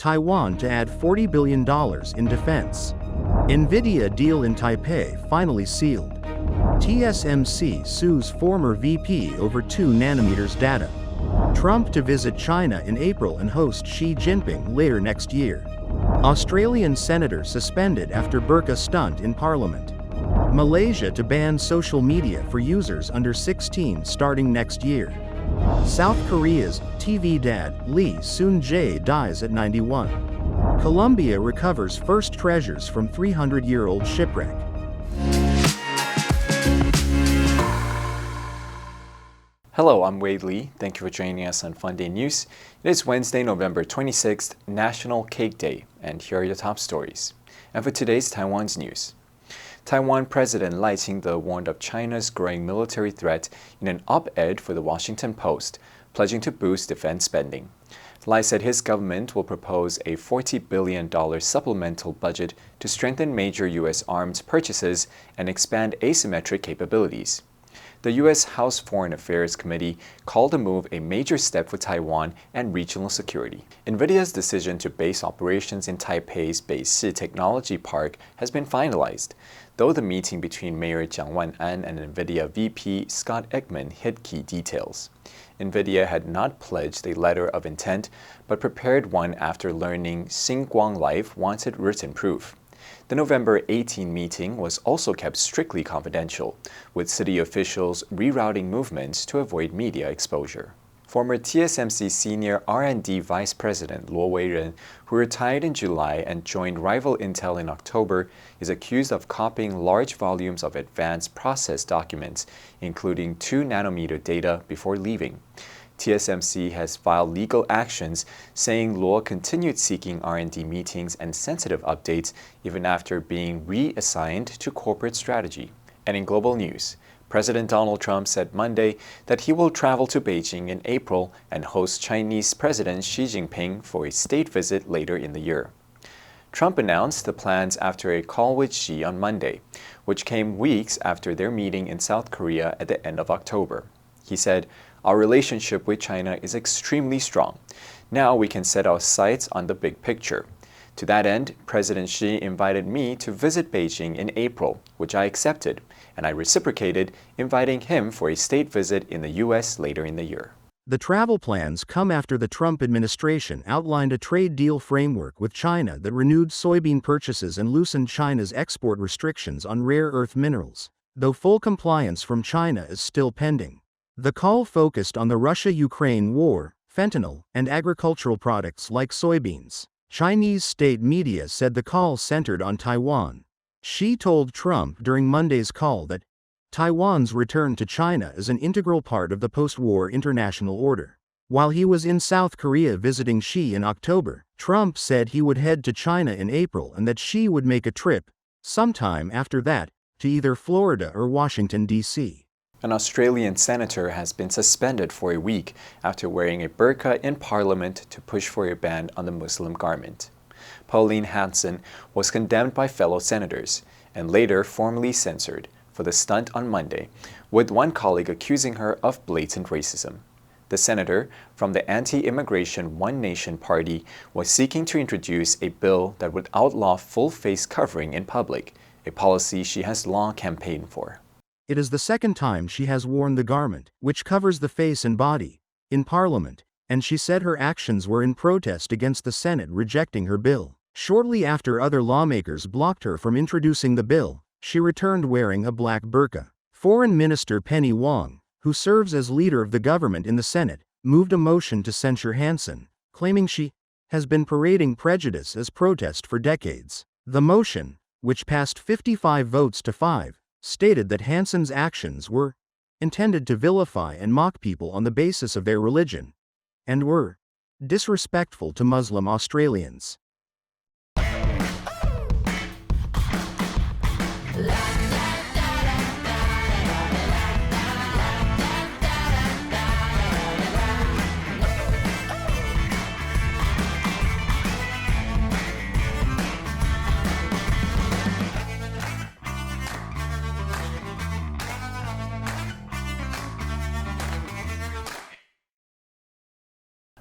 Taiwan to add $40 billion in defense. Nvidia deal in Taipei finally sealed. TSMC sues former VP over 2 nanometers data. Trump to visit China in April and host Xi Jinping later next year. Australian senator suspended after Burka stunt in parliament. Malaysia to ban social media for users under 16 starting next year. South Korea's TV dad Lee Soon-jae dies at 91. Colombia recovers first treasures from 300-year-old shipwreck. Hello, I'm Wade Lee. Thank you for joining us on FUNDAY News. It is Wednesday, November 26th, National Cake Day, and here are the top stories. And for today's Taiwan's news. Taiwan President Lai Ching-te warned of China's growing military threat in an op-ed for the Washington Post, pledging to boost defense spending. Lai said his government will propose a $40 billion supplemental budget to strengthen major U.S. arms purchases and expand asymmetric capabilities. The U.S. House Foreign Affairs Committee called the move a major step for Taiwan and regional security. Nvidia's decision to base operations in Taipei's Beishi Technology Park has been finalized, though the meeting between Mayor Jiang Wan-an and Nvidia VP Scott Ekman hid key details. Nvidia had not pledged a letter of intent, but prepared one after learning Xinguang Life wanted written proof. The November 18 meeting was also kept strictly confidential, with city officials rerouting movements to avoid media exposure. Former TSMC senior R&D vice president Luo Weiren, who retired in July and joined rival Intel in October, is accused of copying large volumes of advanced process documents, including 2 nanometer data, before leaving. TSMC has filed legal actions, saying Luo continued seeking R&D meetings and sensitive updates even after being reassigned to corporate strategy. And in global news, President Donald Trump said Monday that he will travel to Beijing in April and host Chinese President Xi Jinping for a state visit later in the year. Trump announced the plans after a call with Xi on Monday, which came weeks after their meeting in South Korea at the end of October. He said, "Our relationship with China is extremely strong. Now we can set our sights on the big picture. To that end, President Xi invited me to visit Beijing in April, which I accepted, and I reciprocated, inviting him for a state visit in the U.S. later in the year." The travel plans come after the Trump administration outlined a trade deal framework with China that renewed soybean purchases and loosened China's export restrictions on rare earth minerals, though full compliance from China is still pending. The call focused on the Russia-Ukraine war, fentanyl, and agricultural products like soybeans. Chinese state media said the call centered on Taiwan. Xi told Trump during Monday's call that Taiwan's return to China is an integral part of the post-war international order. While he was in South Korea visiting Xi in October, Trump said he would head to China in April and that Xi would make a trip, sometime after that, to either Florida or Washington, D.C. An Australian senator has been suspended for a week after wearing a burqa in Parliament to push for a ban on the Muslim garment. Pauline Hanson was condemned by fellow senators and later formally censored for the stunt on Monday, with one colleague accusing her of blatant racism. The senator from the anti-immigration One Nation Party was seeking to introduce a bill that would outlaw full face covering in public, a policy she has long campaigned for. It is the second time she has worn the garment, which covers the face and body, in Parliament, and she said her actions were in protest against the Senate rejecting her bill. Shortly after other lawmakers blocked her from introducing the bill, she returned wearing a black burqa. Foreign Minister Penny Wong, who serves as leader of the government in the Senate, moved a motion to censure Hanson, claiming she has been parading prejudice as protest for decades. The motion, which passed 55 votes to 5, stated that Hanson's actions were intended to vilify and mock people on the basis of their religion, and were disrespectful to Muslim Australians.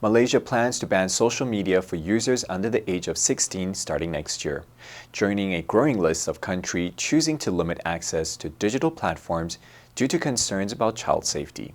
Malaysia plans to ban social media for users under the age of 16 starting next year, joining a growing list of countries choosing to limit access to digital platforms due to concerns about child safety.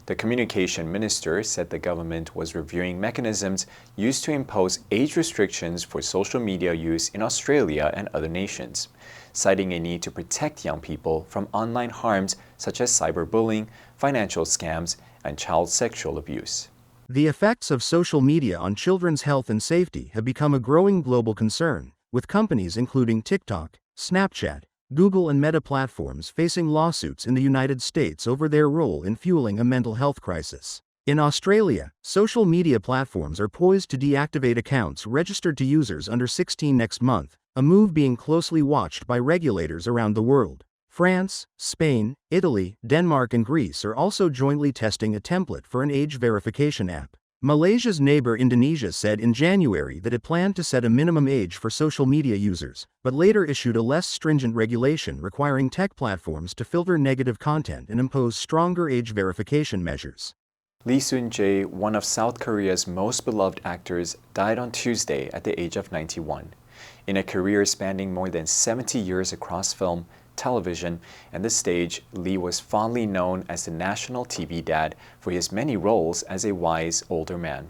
The communication minister said the government was reviewing mechanisms used to impose age restrictions for social media use in Australia and other nations, citing a need to protect young people from online harms such as cyberbullying, financial scams, and child sexual abuse. The effects of social media on children's health and safety have become a growing global concern, with companies including TikTok, Snapchat, Google and Meta platforms facing lawsuits in the United States over their role in fueling a mental health crisis. In Australia, social media platforms are poised to deactivate accounts registered to users under 16 next month, a move being closely watched by regulators around the world. France, Spain, Italy, Denmark and Greece are also jointly testing a template for an age verification app. Malaysia's neighbor Indonesia said in January that it planned to set a minimum age for social media users, but later issued a less stringent regulation requiring tech platforms to filter negative content and impose stronger age verification measures. Lee Soon-jae, one of South Korea's most beloved actors, died on Tuesday at the age of 91. In a career spanning more than 70 years across film, television, and the stage, Lee was fondly known as the national TV dad for his many roles as a wise older man.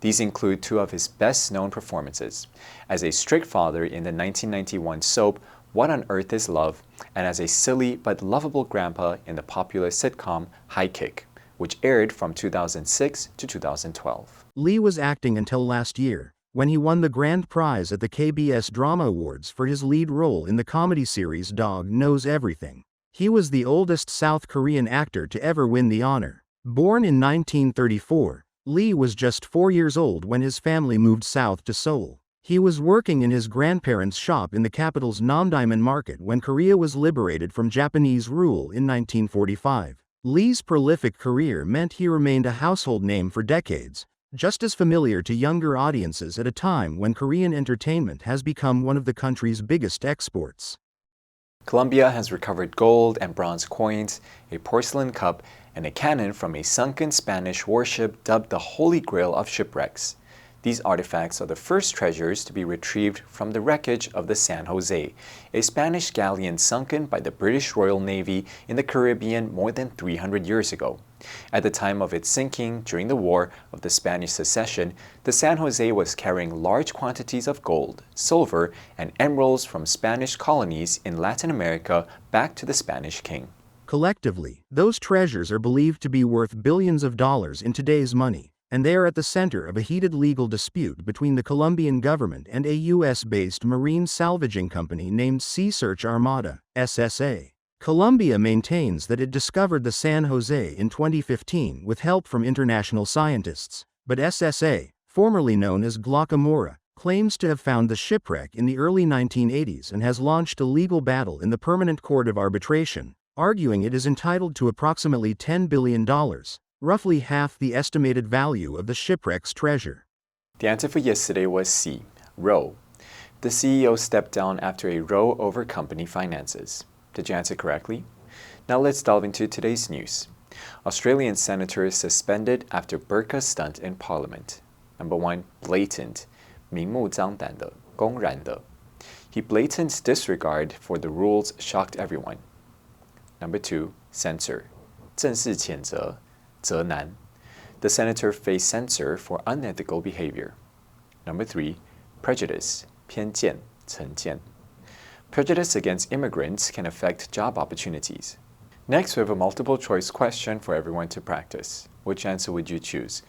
These include two of his best-known performances, as a strict father in the 1991 soap What on Earth is Love, and as a silly but lovable grandpa in the popular sitcom High Kick, which aired from 2006 to 2012. Lee was acting until last year, when he won the grand prize at the KBS Drama Awards for his lead role in the comedy series Dog Knows Everything. He was the oldest South Korean actor to ever win the honor. Born in 1934, Lee was just 4 years old when his family moved south to Seoul. He was working in his grandparents' shop in the capital's Namdaemun market when Korea was liberated from Japanese rule in 1945. Lee's prolific career meant he remained a household name for decades, just as familiar to younger audiences at a time when Korean entertainment has become one of the country's biggest exports. Colombia has recovered gold and bronze coins, a porcelain cup, and a cannon from a sunken Spanish warship dubbed the Holy Grail of shipwrecks. These artifacts are the first treasures to be retrieved from the wreckage of the San Jose, a Spanish galleon sunken by the British Royal Navy in the Caribbean more than 300 years ago. At the time of its sinking during the War of the Spanish Succession, the San Jose was carrying large quantities of gold, silver, and emeralds from Spanish colonies in Latin America back to the Spanish king. Collectively, those treasures are believed to be worth billions of dollars in today's money, and they are at the center of a heated legal dispute between the Colombian government and a U.S.-based marine salvaging company named Sea Search Armada, SSA. Colombia maintains that it discovered the San Jose in 2015 with help from international scientists, but SSA, formerly known as Glockamora, claims to have found the shipwreck in the early 1980s and has launched a legal battle in the Permanent Court of Arbitration, arguing it is entitled to approximately $10 billion, roughly half the estimated value of the shipwreck's treasure. The answer for yesterday was C, row. The CEO stepped down after a row over company finances. Did you answer correctly? Now let's delve into today's news. Australian senators suspended after Burka stunt in Parliament. Number 1, blatant, 明目张胆的,公然的. He blatant disregard for the rules shocked everyone. Number 2, censor, 正式谴责,责难. The senator faced censor for unethical behavior. Number 3, prejudice, 偏见,成见. Prejudice against immigrants can affect job opportunities. Next, we have a multiple choice question for everyone to practice. Which answer would you choose?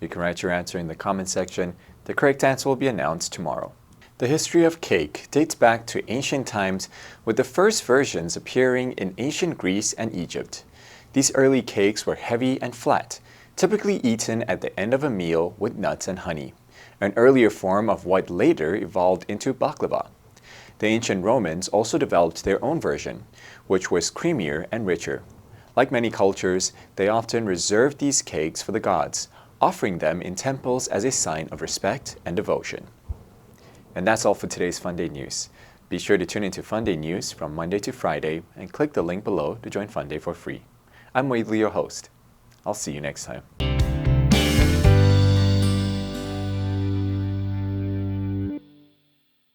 You can write your answer in the comment section. The correct answer will be announced tomorrow. The history of cake dates back to ancient times, with the first versions appearing in ancient Greece and Egypt. These early cakes were heavy and flat, typically eaten at the end of a meal with nuts and honey, an earlier form of what later evolved into baklava. The ancient Romans also developed their own version, which was creamier and richer. Like many cultures, they often reserved these cakes for the gods, offering them in temples as a sign of respect and devotion. And that's all for today's FUNDAY News. Be sure to tune into FUNDAY News from Monday to Friday and click the link below to join FUNDAY for free. I'm Wade Lee, your host. I'll see you next time.